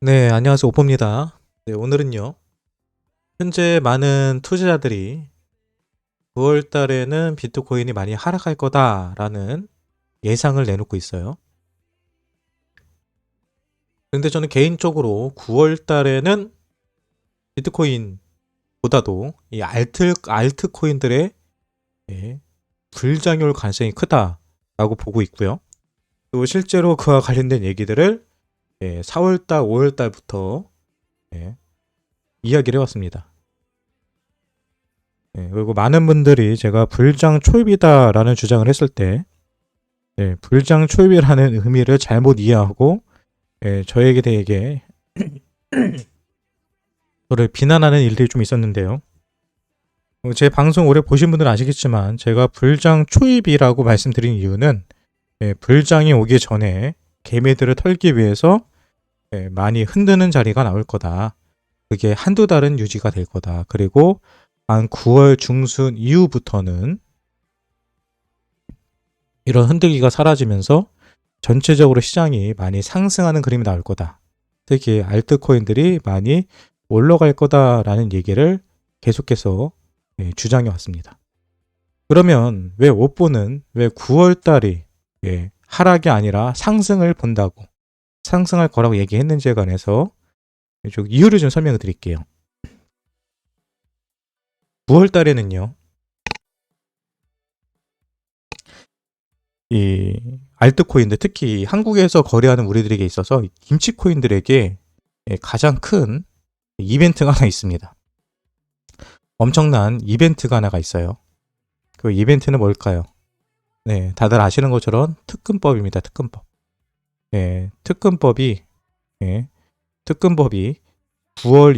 네, 안녕하세요. 오포입니다. 네, 오늘은요. 현재 많은 투자자들이 9월 달에는 비트코인이 많이 하락할 거다라는 예상을 내놓고 있어요. 그런데 저는 개인적으로 9월 달에는 비트코인보다도 이 알트코인들의 예, 불장이 올 가능성이 크다라고 보고 있고요. 또 실제로 그와 관련된 얘기들을 4월 달, 5월 달부터 이야기를 해왔습니다. 그리고 많은 분들이 제가 불장 초입이다라는 주장을 했을 때 불장 초입이라는 의미를 잘못 이해하고 저에게 되게 저를 비난하는 일들이 좀 있었는데요. 제 방송 오래 보신 분들은 아시겠지만 제가 불장 초입이라고 말씀드린 이유는 불장이 오기 전에 개미들을 털기 위해서 많이 흔드는 자리가 나올 거다. 그게 한두 달은 유지가 될 거다. 그리고 한 9월 중순 이후부터는 이런 흔들기가 사라지면서 전체적으로 시장이 많이 상승하는 그림이 나올 거다. 특히 알트코인들이 많이 올라갈 거다라는 얘기를 계속해서 주장해 왔습니다. 그러면 왜 오뽀는 왜 9월 달이 하락이 아니라 상승을 본다고 상승할 거라고 얘기했는지에 관해서 좀 이유를 좀 설명을 드릴게요. 9월 달에는요. 이 알트코인들 특히 한국에서 거래하는 우리들에게 있어서 김치코인들에게 가장 큰 이벤트가 하나 있습니다. 엄청난 이벤트가 하나가 있어요. 그 이벤트는 뭘까요? 네, 다들 아시는 것처럼 특근법입니다. 특근법. 특근법이 예, 특근법이 9월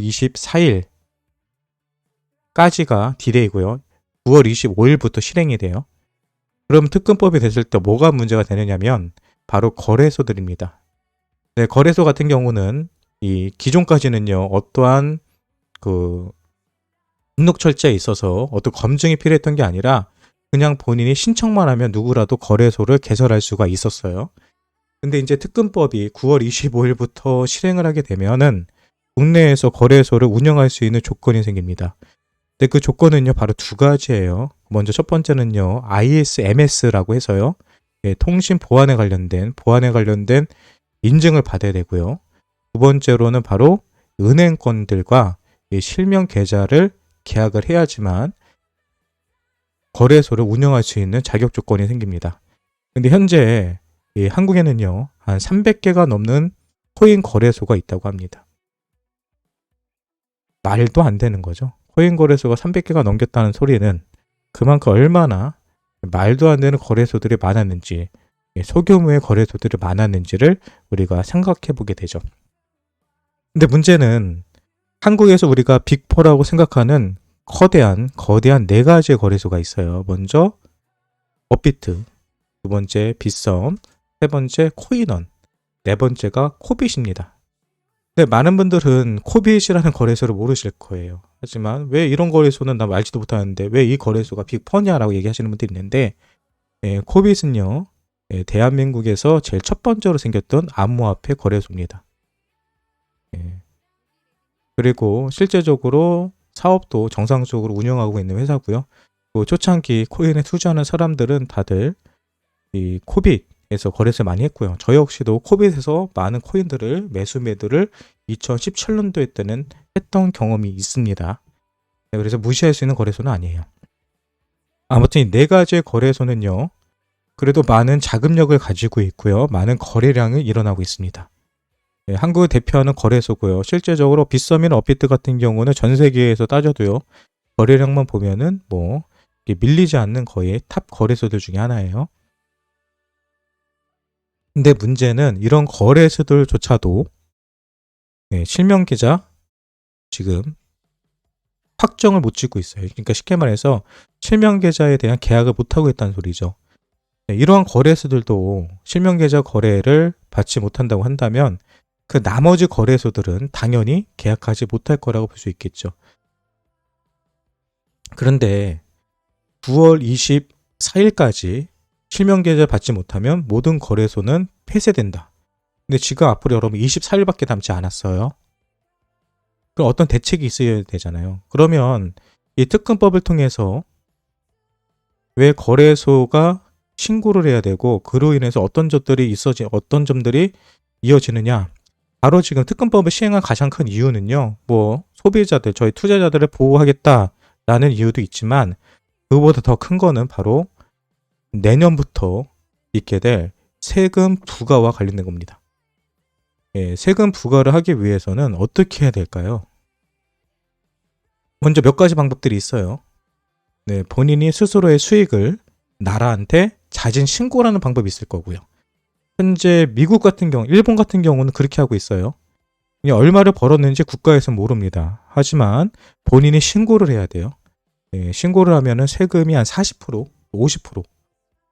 24일까지가 디데이고요. 9월 25일부터 실행이 돼요. 그럼 특근법이 됐을 때 뭐가 문제가 되느냐면 바로 거래소들입니다. 네, 거래소 같은 경우는 이 기존까지는요. 어떠한 그 등록 절차에 있어서 어떤 검증이 필요했던 게 아니라 그냥 본인이 신청만 하면 누구라도 거래소를 개설할 수가 있었어요. 근데 이제 특근법이 9월 25일부터 실행을 하게 되면은 국내에서 거래소를 운영할 수 있는 조건이 생깁니다. 근데 그 조건은요, 바로 두 가지예요. 먼저 첫 번째는요, ISMS라고 해서요, 통신 보안에 관련된 인증을 받아야 되고요. 두 번째로는 바로 은행권들과 실명 계좌를 계약을 해야지만 거래소를 운영할 수 있는 자격 조건이 생깁니다. 근데 현재 한국에는요, 한 300개가 넘는 코인 거래소가 있다고 합니다. 말도 안 되는 거죠. 코인 거래소가 300개가 넘겼다는 소리는 그만큼 얼마나 말도 안 되는 거래소들이 많았는지, 소규모의 거래소들이 많았는지를 우리가 생각해 보게 되죠. 근데 문제는 한국에서 우리가 빅4라고 생각하는 거대한 네 가지의 거래소가 있어요. 먼저 업비트, 두 번째 빗썸, 세 번째 코인원, 네 번째가 코빗입니다. 근데 많은 분들은 코빗이라는 거래소를 모르실 거예요. 하지만 왜 이런 거래소는 나 알지도 못하는데 왜 이 거래소가 빅4냐라고 얘기하시는 분들이 있는데 코빗은요. 대한민국에서 제일 첫 번째로 생겼던 암호화폐 거래소입니다. 그리고 실제적으로 사업도 정상적으로 운영하고 있는 회사고요. 또 초창기 코인에 투자하는 사람들은 다들 이 코빗에서 거래를 많이 했고요. 저 역시도 코빗에서 많은 코인들을 매수매도를 2017년도에 때는 했던 경험이 있습니다. 그래서 무시할 수 있는 거래소는 아니에요. 아무튼 이 네 가지의 거래소는요. 그래도 많은 자금력을 가지고 있고요. 많은 거래량이 일어나고 있습니다. 한국을 대표하는 거래소고요. 실제적으로 빗썸이나 업비트 같은 경우는 전 세계에서 따져도요. 거래량만 보면은 뭐 밀리지 않는 거의 탑 거래소들 중에 하나예요. 근데 문제는 이런 거래소들조차도 실명 계좌 지금 확정을 못 짓고 있어요. 그러니까 쉽게 말해서 실명 계좌에 대한 계약을 못 하고 있다는 소리죠. 이러한 거래소들도 실명 계좌 거래를 받지 못한다고 한다면 그 나머지 거래소들은 당연히 계약하지 못할 거라고 볼 수 있겠죠. 그런데 9월 24일까지 실명 계좌 받지 못하면 모든 거래소는 폐쇄된다. 근데 지금 앞으로 여러분 24일밖에 남지 않았어요. 그럼 어떤 대책이 있어야 되잖아요. 그러면 이 특근법을 통해서 왜 거래소가 신고를 해야 되고 그로 인해서 어떤 점들이 이어지느냐? 바로 지금 특근법을 시행한 가장 큰 이유는요. 뭐 소비자들, 저희 투자자들을 보호하겠다라는 이유도 있지만 그보다 더 큰 거는 바로 내년부터 있게 될 세금 부과와 관련된 겁니다. 예, 세금 부과를 하기 위해서는 어떻게 해야 될까요? 먼저 몇 가지 방법들이 있어요. 네, 본인이 스스로의 수익을 나라한테 자진 신고라는 방법이 있을 거고요. 현재 미국 같은 경우, 일본 같은 경우는 그렇게 하고 있어요. 얼마를 벌었는지 국가에서 모릅니다. 하지만 본인이 신고를 해야 돼요. 네, 신고를 하면은 세금이 한 40%, 50%,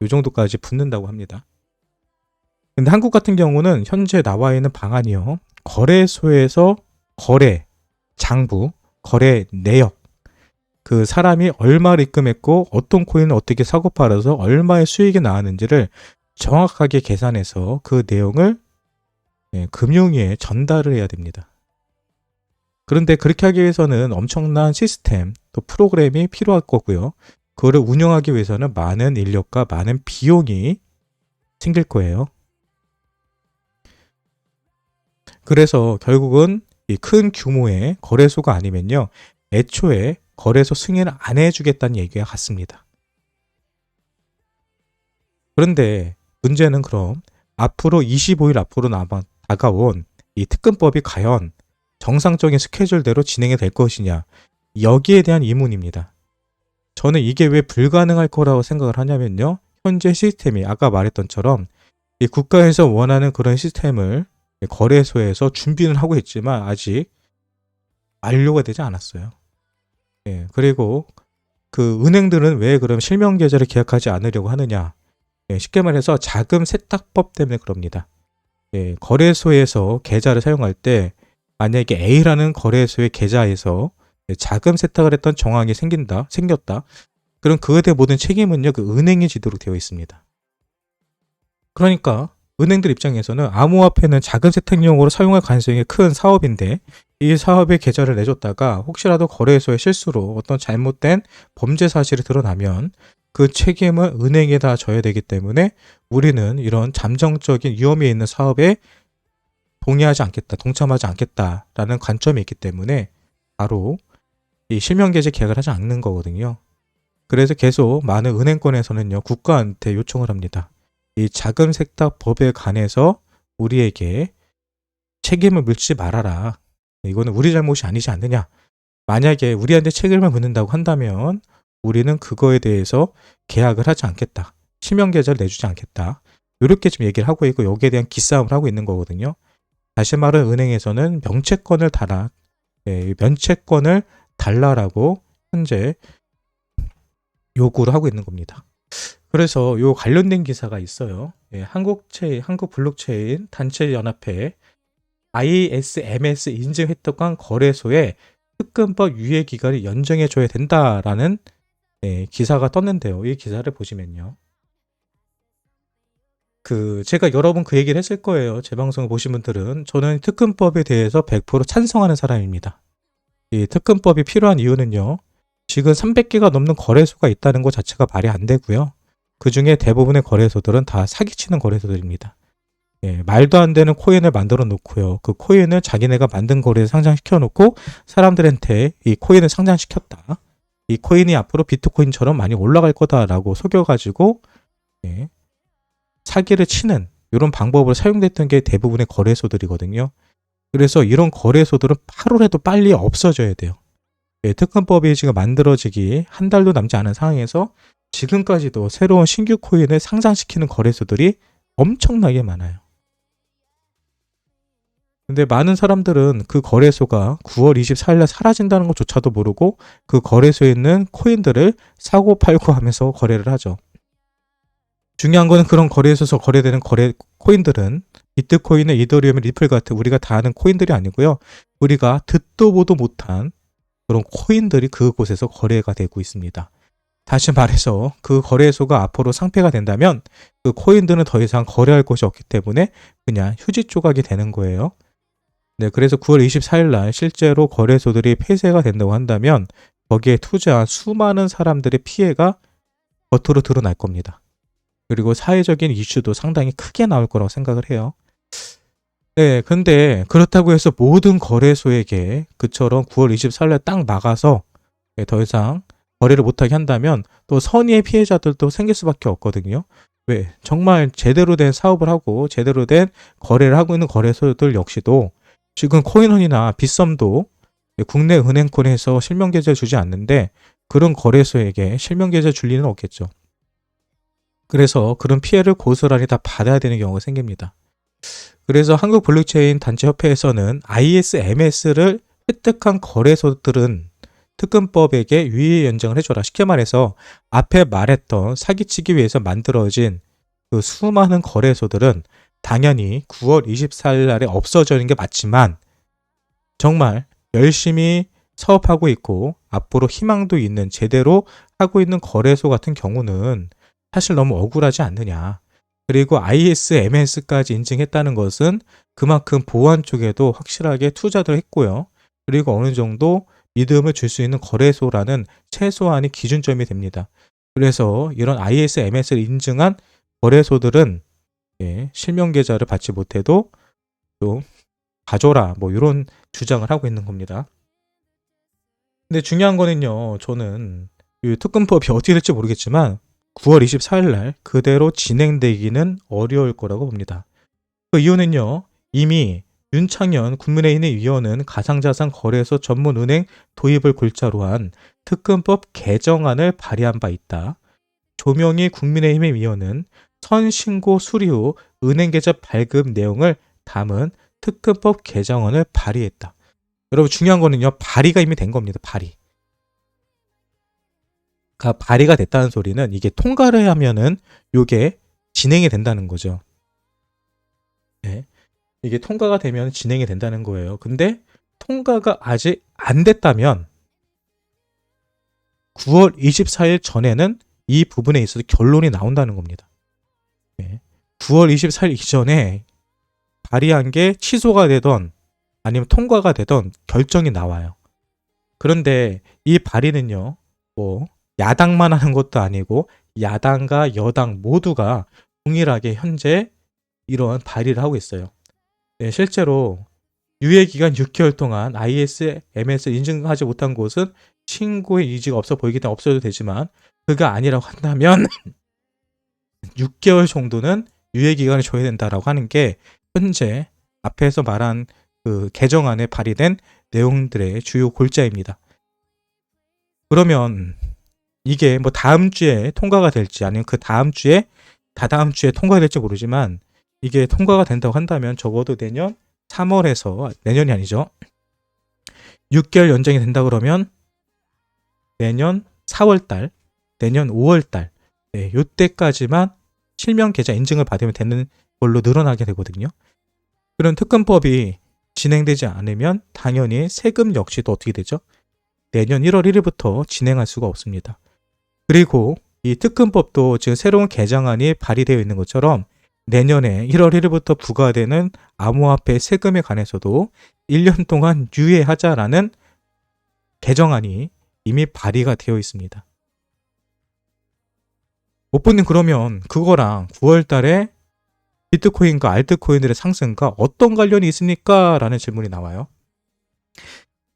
이 정도까지 붙는다고 합니다. 근데 한국 같은 경우는 현재 나와 있는 방안이요. 거래소에서 거래, 장부, 거래 내역, 그 사람이 얼마를 입금했고 어떤 코인을 어떻게 사고 팔아서 얼마의 수익이 나왔는지를 정확하게 계산해서 그 내용을 금융위에 전달을 해야 됩니다. 그런데 그렇게 하기 위해서는 엄청난 시스템, 또 프로그램이 필요할 거고요. 그거를 운영하기 위해서는 많은 인력과 많은 비용이 생길 거예요. 그래서 결국은 이 큰 규모의 거래소가 아니면요. 애초에 거래소 승인을 안 해주겠다는 얘기가 같습니다. 그런데 문제는 그럼 앞으로 25일 앞으로 다가온 이 특근법이 과연 정상적인 스케줄대로 진행이 될 것이냐, 여기에 대한 의문입니다. 저는 이게 왜 불가능할 거라고 생각을 하냐면요. 현재 시스템이 아까 말했던처럼 이 국가에서 원하는 그런 시스템을 거래소에서 준비는 하고 있지만 아직 완료가 되지 않았어요. 예, 그리고 그 은행들은 왜 그럼 실명 계좌를 계약하지 않으려고 하느냐? 예, 쉽게 말해서 자금 세탁법 때문에 그럽니다. 예, 거래소에서 계좌를 사용할 때 만약에 A라는 거래소의 계좌에서 자금 세탁을 했던 정황이 생겼다. 그럼 그에 대한 모든 책임은요, 그 은행이 지도록 되어 있습니다. 그러니까 은행들 입장에서는 암호화폐는 자금 세탁용으로 사용할 가능성이 큰 사업인데 이 사업에 계좌를 내줬다가 혹시라도 거래소의 실수로 어떤 잘못된 범죄 사실이 드러나면 그 책임은 은행에다 져야 되기 때문에 우리는 이런 잠정적인 위험이 있는 사업에 동의하지 않겠다, 동참하지 않겠다라는 관점이 있기 때문에 바로 이 실명계좌 계약을 하지 않는 거거든요. 그래서 계속 많은 은행권에서는요, 국가한테 요청을 합니다. 이 자금 세탁법에 관해서 우리에게 책임을 물지 말아라. 이거는 우리 잘못이 아니지 않느냐. 만약에 우리한테 책임을 묻는다고 한다면 우리는 그거에 대해서 계약을 하지 않겠다. 실명계좌를 내주지 않겠다. 이렇게 지금 얘기를 하고 있고 여기에 대한 기싸움을 하고 있는 거거든요. 다시 말해 은행에서는 명채권을 면채권을 달라라고 현재 요구를 하고 있는 겁니다. 그래서 요 관련된 기사가 있어요. 예, 한국 블록체인 단체 연합회 ISMS 인증 획득한 거래소에 특근법 유예 기간을 연장해 줘야 된다라는 기사가 떴는데요. 이 기사를 보시면요. 제가 여러 번 그 얘기를 했을 거예요. 제 방송을 보신 분들은. 저는 특근법에 대해서 100% 찬성하는 사람입니다. 이 특근법이 필요한 이유는요. 지금 300개가 넘는 거래소가 있다는 것 자체가 말이 안 되고요. 그 중에 대부분의 거래소들은 다 사기치는 거래소들입니다. 예, 말도 안 되는 코인을 만들어 놓고요. 그 코인을 자기네가 만든 거래에 상장시켜 놓고 사람들한테 이 코인을 상장시켰다. 이 코인이 앞으로 비트코인처럼 많이 올라갈 거다라고 속여가지고 사기를 치는 이런 방법으로 사용됐던 게 대부분의 거래소들이거든요. 그래서 이런 거래소들은 하루라도 빨리 없어져야 돼요. 특근법이 지금 만들어지기 한 달도 남지 않은 상황에서 지금까지도 새로운 신규 코인을 상장시키는 거래소들이 엄청나게 많아요. 근데 많은 사람들은 그 거래소가 9월 24일날 사라진다는 것조차도 모르고 그 거래소에 있는 코인들을 사고 팔고 하면서 거래를 하죠. 중요한 거는 그런 거래소에서 거래되는 코인들은 비트코인의 이더리움, 리플 같은 우리가 다 아는 코인들이 아니고요. 우리가 듣도 보도 못한 그런 코인들이 그곳에서 거래가 되고 있습니다. 다시 말해서 그 거래소가 앞으로 상폐가 된다면 그 코인들은 더 이상 거래할 곳이 없기 때문에 그냥 휴지 조각이 되는 거예요. 네, 그래서 9월 24일 날 실제로 거래소들이 폐쇄가 된다고 한다면 거기에 투자한 수많은 사람들의 피해가 겉으로 드러날 겁니다. 그리고 사회적인 이슈도 상당히 크게 나올 거라고 생각을 해요. 네, 근데 그렇다고 해서 모든 거래소에게 그처럼 9월 24일 날 딱 막아서 더 이상 거래를 못하게 한다면 또 선의의 피해자들도 생길 수밖에 없거든요. 왜? 정말 제대로 된 사업을 하고 제대로 된 거래를 하고 있는 거래소들 역시도 지금 코인원이나 빗썸도 국내 은행권에서 실명계좌를 주지 않는데 그런 거래소에게 실명계좌를 줄 리는 없겠죠. 그래서 그런 피해를 고스란히 다 받아야 되는 경우가 생깁니다. 그래서 한국 블록체인 단체 협회에서는 ISMS를 획득한 거래소들은 특근법에게 유의 연정을 해줘라. 쉽게 말해서 앞에 말했던 사기치기 위해서 만들어진 그 수많은 거래소들은 당연히 9월 24일 날에 없어지는 게 맞지만 정말 열심히 사업하고 있고 앞으로 희망도 있는 제대로 하고 있는 거래소 같은 경우는 사실 너무 억울하지 않느냐. 그리고 ISMS까지 인증했다는 것은 그만큼 보안 쪽에도 확실하게 투자를 했고요. 그리고 어느 정도 믿음을 줄 수 있는 거래소라는 최소한의 기준점이 됩니다. 그래서 이런 ISMS를 인증한 거래소들은 실명계좌를 받지 못해도 좀 가져라 뭐 이런 주장을 하고 있는 겁니다. 근데 중요한 거는요. 저는 이 특근법이 어떻게 될지 모르겠지만 9월 24일 날 그대로 진행되기는 어려울 거라고 봅니다. 그 이유는요. 이미 윤창현 국민의힘의 위원은 가상자산 거래소 전문은행 도입을 골자로 한 특근법 개정안을 발의한 바 있다. 조명희 국민의힘의 위원은 선신고 수리 후 은행계좌 발급 내용을 담은 특근법 개정안을 발의했다. 여러분 중요한 거는요. 발의가 이미 된 겁니다. 발의가 됐다는 소리는 이게 통과를 하면은 이게 진행이 된다는 거죠. 네. 이게 통과가 되면 진행이 된다는 거예요. 근데 통과가 아직 안 됐다면 9월 24일 전에는 이 부분에 있어서 결론이 나온다는 겁니다. 네. 9월 24일 이전에 발의한 게 취소가 되던 아니면 통과가 되던 결정이 나와요. 그런데 이 발의는요. 뭐 야당만 하는 것도 아니고 야당과 여당 모두가 동일하게 현재 이러한 발의를 하고 있어요. 네, 실제로 유예기간 6개월 동안 ISMS 인증하지 못한 곳은 신고의 의지가 없어 보이기 때문에 없어도 되지만 그가 아니라고 한다면 6개월 정도는 유예기간을 줘야 된다라고 하는 게 현재 앞에서 말한 그 개정안에 발의된 내용들의 주요 골자입니다. 그러면 이게 뭐 다음 주에 통과가 될지 아니면 그 다음 주에 다다음 주에 통과가 될지 모르지만 이게 통과가 된다고 한다면 적어도 내년 3월에서 내년이 아니죠. 6개월 연장이 된다 그러면 내년 4월달, 내년 5월달 이때까지만 실명 계좌 인증을 받으면 되는 걸로 늘어나게 되거든요. 그런 특근법이 진행되지 않으면 당연히 세금 역시도 어떻게 되죠? 내년 1월 1일부터 진행할 수가 없습니다. 그리고 이 특근법도 지금 새로운 개정안이 발의되어 있는 것처럼 내년에 1월 1일부터 부과되는 암호화폐 세금에 관해서도 1년 동안 유예하자라는 개정안이 이미 발의가 되어 있습니다. 오빠님 그러면 그거랑 9월 달에 비트코인과 알트코인들의 상승과 어떤 관련이 있습니까? 라는 질문이 나와요.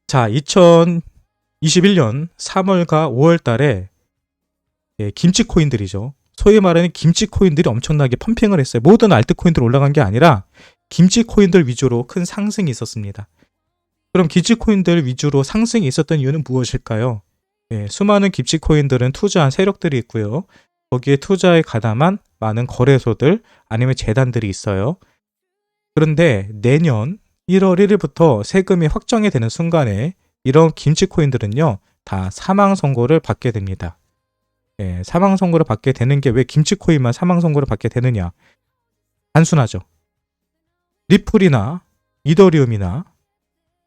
자, 2021년 3월과 5월 달에 김치코인들이죠. 소위 말하는 김치코인들이 엄청나게 펌핑을 했어요. 모든 알트코인들 올라간 게 아니라 김치코인들 위주로 큰 상승이 있었습니다. 그럼 김치코인들 위주로 상승이 있었던 이유는 무엇일까요? 수많은 김치코인들은 투자한 세력들이 있고요. 거기에 투자에 가담한 많은 거래소들 아니면 재단들이 있어요. 그런데 내년 1월 1일부터 세금이 확정이 되는 순간에 이런 김치코인들은요. 다 사망 선고를 받게 됩니다. 사망 선고를 받게 되는 게 왜 김치코인만 사망 선고를 받게 되느냐? 단순하죠. 리플이나 이더리움이나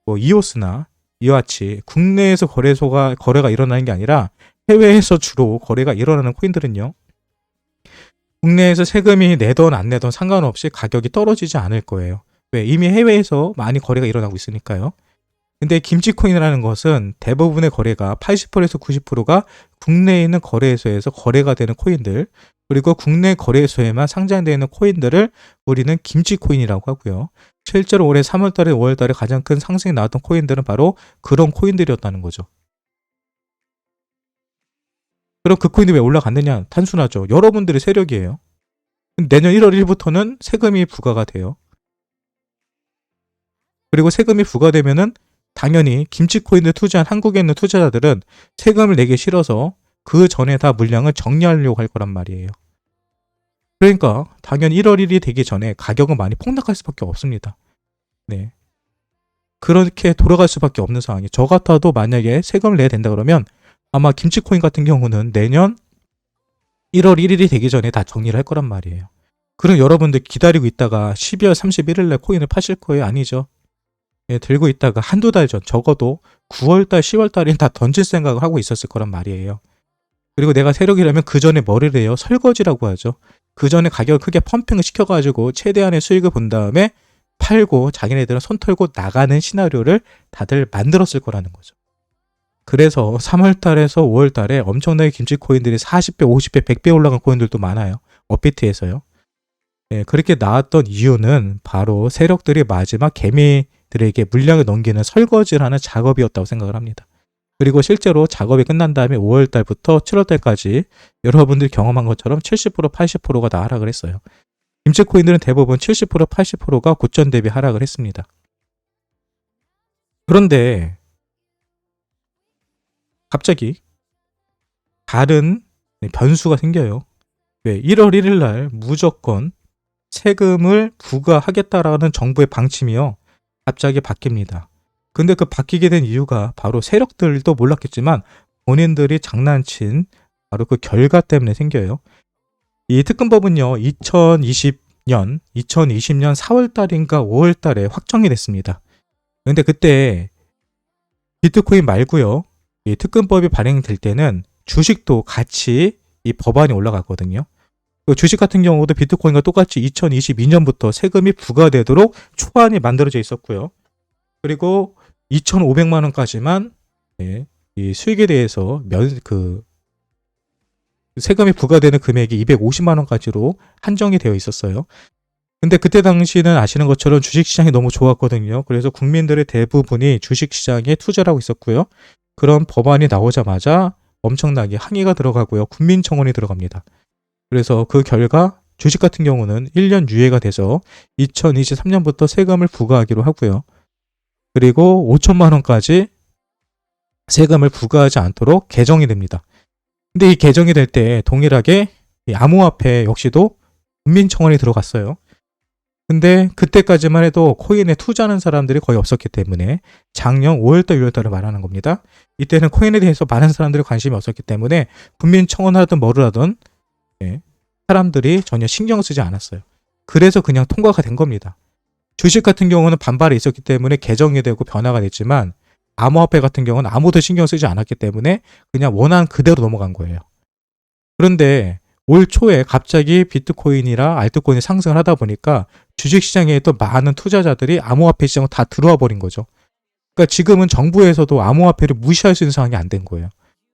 뭐 이오스나 이와 같이 국내에서 거래가 일어나는 게 아니라 해외에서 주로 거래가 일어나는 코인들은요, 국내에서 세금이 내던 안 내던 상관없이 가격이 떨어지지 않을 거예요. 왜? 이미 해외에서 많이 거래가 일어나고 있으니까요. 근데 김치코인이라는 것은 대부분의 거래가 80%에서 90%가 국내에 있는 거래소에서 거래가 되는 코인들, 그리고 국내 거래소에만 상장되어 있는 코인들을 우리는 김치코인이라고 하고요. 실제로 올해 3월달에 5월달에 가장 큰 상승이 나왔던 코인들은 바로 그런 코인들이었다는 거죠. 그럼 그 코인이 왜 올라갔느냐? 단순하죠. 여러분들의 세력이에요. 내년 1월 1일부터는 세금이 부과가 돼요. 그리고 세금이 부과되면은 당연히 김치코인에 투자한 한국에 있는 투자자들은 세금을 내기 싫어서 그 전에 다 물량을 정리하려고 할 거란 말이에요. 그러니까 당연히 1월 1일이 되기 전에 가격은 많이 폭락할 수밖에 없습니다. 네. 그렇게 돌아갈 수밖에 없는 상황이에요. 저 같아도 만약에 세금을 내야 된다 그러면 아마 김치코인 같은 경우는 내년 1월 1일이 되기 전에 다 정리를 할 거란 말이에요. 그럼 여러분들 기다리고 있다가 12월 31일 날 코인을 파실 거예요? 아니죠. 예, 들고 있다가 한두 달 전, 적어도 9월달, 10월달엔 다 던질 생각을 하고 있었을 거란 말이에요. 그리고 내가 세력이라면 그 전에 뭐를 해요? 설거지라고 하죠. 그 전에 가격을 크게 펌핑을 시켜가지고 최대한의 수익을 본 다음에 팔고 자기네들은 손 털고 나가는 시나리오를 다들 만들었을 거라는 거죠. 그래서 3월달에서 5월달에 엄청나게 김치코인들이 40배, 50배, 100배 올라간 코인들도 많아요. 업비트에서요. 네, 그렇게 나왔던 이유는 바로 세력들이 마지막 개미들에게 물량을 넘기는 설거지를 하는 작업이었다고 생각을 합니다. 그리고 실제로 작업이 끝난 다음에 5월달부터 7월달까지 여러분들이 경험한 것처럼 70%, 80%가 다 하락을 했어요. 김치코인들은 대부분 70%, 80%가 고점 대비 하락을 했습니다. 그런데 갑자기 다른 변수가 생겨요. 왜? 1월 1일 날 무조건 세금을 부과하겠다라는 정부의 방침이요, 갑자기 바뀝니다. 근데 그 바뀌게 된 이유가 바로 세력들도 몰랐겠지만 본인들이 장난친 바로 그 결과 때문에 생겨요. 이 특검법은요, 2020년 4월달인가 5월달에 확정이 됐습니다. 근데 그때 비트코인 말고요, 이 특검법이 발행될 때는 주식도 같이 이 법안이 올라갔거든요. 주식 같은 경우도 비트코인과 똑같이 2022년부터 세금이 부과되도록 초안이 만들어져 있었고요. 그리고 2,500만 원까지만 이 수익에 대해서 세금이 부과되는 금액이 250만 원까지로 한정이 되어 있었어요. 근데 그때 당시는 아시는 것처럼 주식시장이 너무 좋았거든요. 그래서 국민들의 대부분이 주식시장에 투자를 하고 있었고요. 그런 법안이 나오자마자 엄청나게 항의가 들어가고요. 국민청원이 들어갑니다. 그래서 그 결과 주식 같은 경우는 1년 유예가 돼서 2023년부터 세금을 부과하기로 하고요. 그리고 5천만 원까지 세금을 부과하지 않도록 개정이 됩니다. 근데 이 개정이 될 때 동일하게 이 암호화폐 역시도 국민청원이 들어갔어요. 근데 그때까지만 해도 코인에 투자하는 사람들이 거의 없었기 때문에 작년 5월달, 6월달을 말하는 겁니다. 이때는 코인에 대해서 많은 사람들이 관심이 없었기 때문에 국민청원 하든 뭐를 하든 사람들이 전혀 신경 쓰지 않았어요. 그래서 그냥 통과가 된 겁니다. 주식 같은 경우는 반발이 있었기 때문에 개정이 되고 변화가 됐지만 암호화폐 같은 경우는 아무도 신경 쓰지 않았기 때문에 그냥 원한 그대로 넘어간 거예요. 그런데 올 초에 갑자기 비트코인이나 알트코인이 상승을 하다 보니까 주식시장에 또 많은 투자자들이 암호화폐 시장으로 다 들어와 버린 거죠. 그러니까 지금은 정부에서도 암호화폐를 무시할 수 있는 상황이 안 된 거예요.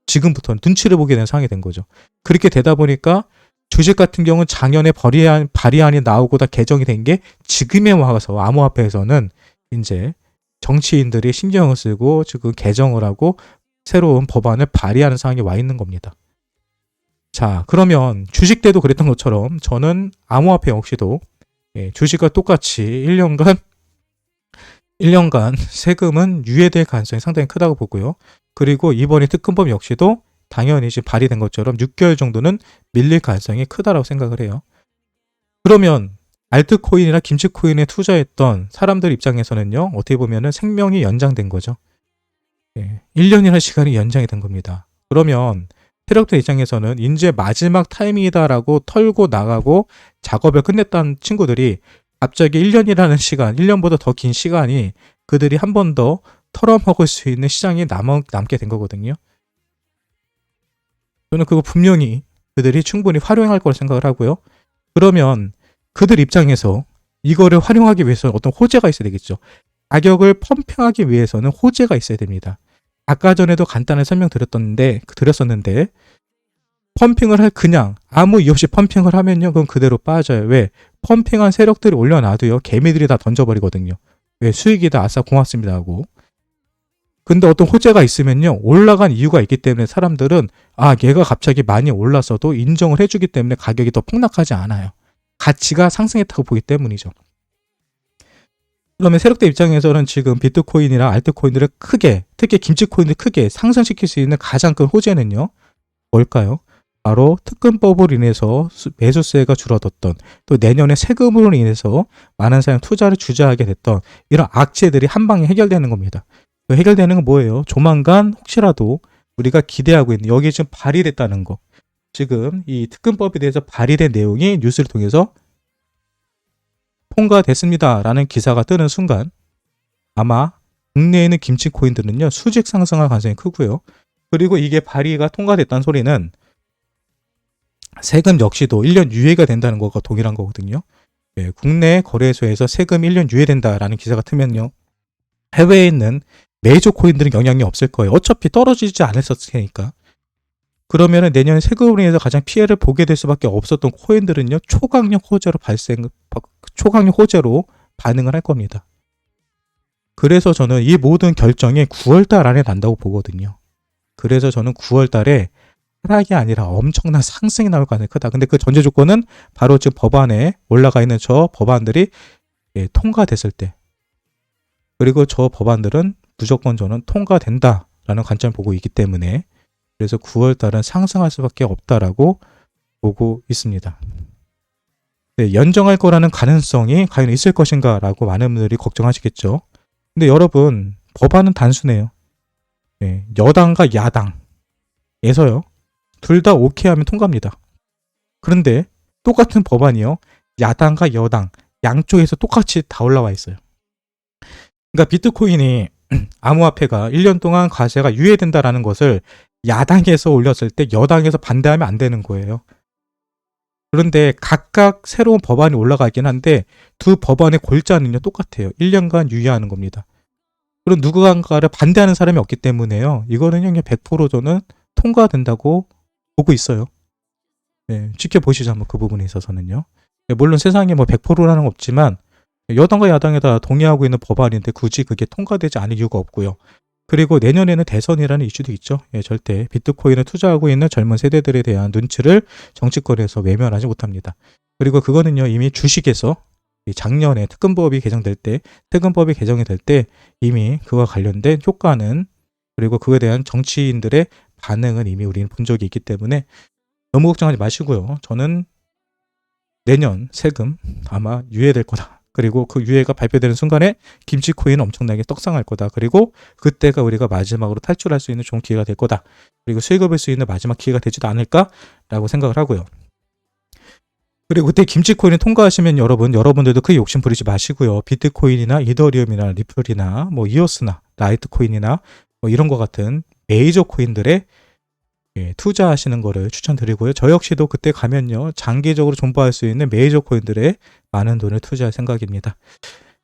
지금부터는 눈치를 보게 되는 상황이 된 거죠. 그렇게 되다 보니까 주식 같은 경우는 작년에 발의안이 나오고 다 개정이 된 게 지금에 와서 암호화폐에서는 이제 정치인들이 신경을 쓰고 지금 개정을 하고 새로운 법안을 발의하는 상황이 와 있는 겁니다. 자, 그러면 주식 때도 그랬던 것처럼 저는 암호화폐 역시도 주식과 똑같이 1년간 세금은 유예될 가능성이 상당히 크다고 보고요. 그리고 이번에 특검법 역시도 당연히 지금 발의된 것처럼 6개월 정도는 밀릴 가능성이 크다라고 생각을 해요. 그러면 알트코인이나 김치코인에 투자했던 사람들 입장에서는요, 어떻게 보면은 생명이 연장된 거죠. 1년이라는 시간이 연장이 된 겁니다. 그러면 세력들 입장에서는 이제 마지막 타이밍이다라고 털고 나가고 작업을 끝냈다는 친구들이 갑자기 1년이라는 시간, 1년보다 더 긴 시간이 그들이 한 번 더 털어먹을 수 있는 시장이 남게 된 거거든요. 저는 그거 분명히 그들이 충분히 활용할 거라 생각을 하고요. 그러면 그들 입장에서 이거를 활용하기 위해서는 어떤 호재가 있어야 되겠죠. 가격을 펌핑하기 위해서는 호재가 있어야 됩니다. 아까 전에도 간단히 설명드렸었는데 펌핑을 그냥 아무 이유 없이 펌핑을 하면요, 그건 그대로 빠져요. 왜? 펌핑한 세력들이 올려놔도요, 개미들이 다 던져버리거든요. 왜? 수익이다, 아싸 고맙습니다 하고. 근데 어떤 호재가 있으면요, 올라간 이유가 있기 때문에 사람들은 얘가 갑자기 많이 올랐어도 인정을 해주기 때문에 가격이 더 폭락하지 않아요. 가치가 상승했다고 보기 때문이죠. 그러면 세력들 입장에서는 지금 비트코인이나 알트코인들을 크게, 특히 김치코인을 크게 상승시킬 수 있는 가장 큰 호재는요, 뭘까요? 바로 특근법으로 인해서 매수세가 줄어들었던, 또 내년에 세금으로 인해서 많은 사람이 투자를 주저하게 됐던 이런 악재들이 한 방에 해결되는 겁니다. 해결되는 건 뭐예요? 조만간 혹시라도 우리가 기대하고 있는, 여기 지금 발의됐다는 거, 지금 이 특근법에 대해서 발의된 내용이 뉴스를 통해서 통과됐습니다 라는 기사가 뜨는 순간 아마 국내에 있는 김치코인들은요, 수직 상승할 가능성이 크고요. 그리고 이게 발의가 통과됐다는 소리는 세금 역시도 1년 유예가 된다는 것과 동일한 거거든요. 네, 국내 거래소에서 세금 1년 유예된다라는 기사가 뜨면요, 해외에 있는 메이저 코인들은 영향이 없을 거예요. 어차피 떨어지지 않았을 테니까. 그러면은 내년에 세금으로 인해서 가장 피해를 보게 될 수밖에 없었던 코인들은요, 초강력 호재로 반응을 할 겁니다. 그래서 저는 이 모든 결정이 9월달 안에 난다고 보거든요. 그래서 저는 9월달에 하락이 아니라 엄청난 상승이 나올 가능성이 크다. 근데 그 전제 조건은 바로 지금 법안에 올라가 있는 저 법안들이 통과됐을 때, 그리고 저 법안들은 무조건 저는 통과된다라는 관점을 보고 있기 때문에, 그래서 9월달은 상승할 수밖에 없다라고 보고 있습니다. 네, 연정할 거라는 가능성이 과연 있을 것인가 라고 많은 분들이 걱정하시겠죠. 근데 여러분, 법안은 단순해요. 네, 여당과 야당에서요, 둘 다 오케이 하면 통과합니다. 그런데 똑같은 법안이요, 야당과 여당 양쪽에서 똑같이 다 올라와 있어요. 그러니까 비트코인이 암호화폐가 1년 동안 과세가 유예된다라는 것을 야당에서 올렸을 때 여당에서 반대하면 안 되는 거예요. 그런데 각각 새로운 법안이 올라가긴 한데 두 법안의 골자는요, 똑같아요. 1년간 유예하는 겁니다. 그럼 누군가를 반대하는 사람이 없기 때문에요, 이거는 그냥 100% 저는 통과된다고 보고 있어요. 네, 지켜보시죠, 한번 그 부분에 있어서는요. 네, 물론 세상에 100%라는 건 없지만 여당과 야당에 다 동의하고 있는 법안인데 굳이 그게 통과되지 않을 이유가 없고요. 그리고 내년에는 대선이라는 이슈도 있죠. 절대 비트코인을 투자하고 있는 젊은 세대들에 대한 눈치를 정치권에서 외면하지 못합니다. 그리고 그거는요, 이미 주식에서 작년에 특근법이 개정이 될 때 이미 그와 관련된 효과는, 그리고 그거에 대한 정치인들의 반응은 이미 우리는 본 적이 있기 때문에 너무 걱정하지 마시고요. 저는 내년 세금 아마 유예될 거다. 그리고 그 유예가 발표되는 순간에 김치코인은 엄청나게 떡상할 거다. 그리고 그때가 우리가 마지막으로 탈출할 수 있는 좋은 기회가 될 거다. 그리고 수익을 볼 수 있는 마지막 기회가 되지도 않을까라고 생각을 하고요. 그리고 그때 김치코인을 통과하시면 여러분들도 크게 욕심 부리지 마시고요. 비트코인이나 이더리움이나 리플이나 이오스나 라이트코인이나 이런 것 같은 메이저 코인들에 투자하시는 거를 추천드리고요. 저 역시도 그때 가면요, 장기적으로 존버할 수 있는 메이저 코인들에 많은 돈을 투자할 생각입니다.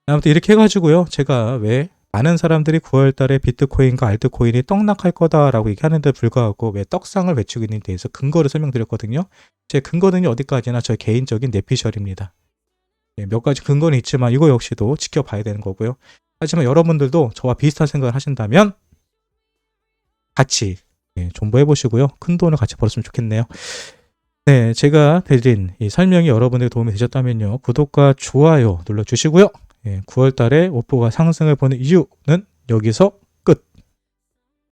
아무튼 이렇게 해가지고요, 제가 왜 많은 사람들이 9월 달에 비트코인과 알트코인이 떡락할 거다라고 얘기하는데 불구하고 왜 떡상을 외치고 있는 데 대해서 근거를 설명드렸거든요. 제 근거는 어디까지나 저 개인적인 내피셜입니다. 몇 가지 근거는 있지만 이거 역시도 지켜봐야 되는 거고요. 하지만 여러분들도 저와 비슷한 생각을 하신다면 같이 존버해보시고요. 큰 돈을 같이 벌었으면 좋겠네요. 네, 제가 드린 이 설명이 여러분에게 도움이 되셨다면요, 구독과 좋아요 눌러주시고요. 9월 달에 오포가 상승을 보는 이유는 여기서